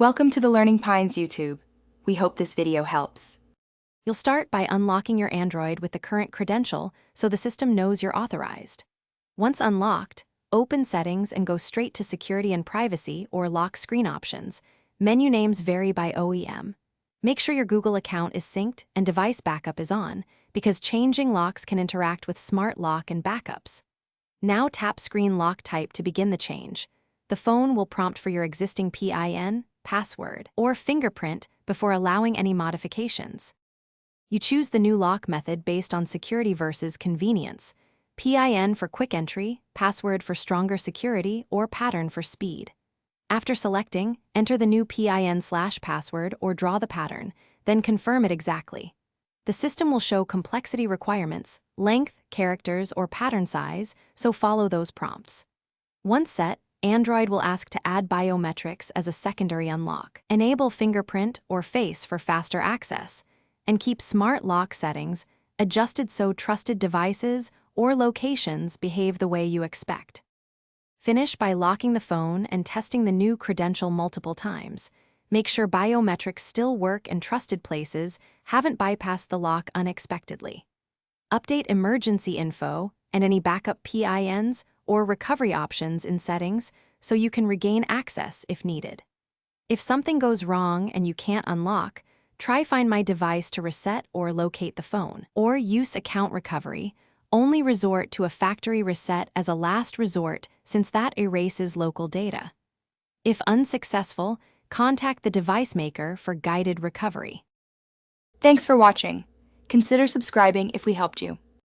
Welcome to the Learning Pines YouTube. We hope this video helps. You'll start by unlocking your Android with the current credential so the system knows you're authorized. Once unlocked, open Settings and go straight to Security and Privacy or Lock Screen options. Menu names vary by OEM. Make sure your Google account is synced and device backup is on, because changing locks can interact with Smart Lock and backups. Now tap Screen Lock Type to begin the change. The phone will prompt for your existing PIN, password, or fingerprint before allowing any modifications. You choose the new lock method based on security versus convenience: PIN for quick entry, password for stronger security, or pattern for speed. After selecting, enter the new PIN/password or draw the pattern, then confirm it exactly. The system will show complexity requirements, length, characters, or pattern size, so follow those prompts. Once set, Android will ask to add biometrics as a secondary unlock, enable fingerprint or face for faster access, and keep smart lock settings adjusted so trusted devices or locations behave the way you expect. Finish by locking the phone and testing the new credential multiple times. Make sure biometrics still work and trusted places haven't bypassed the lock unexpectedly. Update emergency info and any backup PINs or recovery options in settings so you can regain access if needed. If something goes wrong and you can't unlock, try Find My Device to reset or locate the phone, or use Account Recovery. Only resort to a factory reset as a last resort, since that erases local data. If unsuccessful, contact the device maker for guided recovery. Thanks for watching. Consider subscribing if we helped you.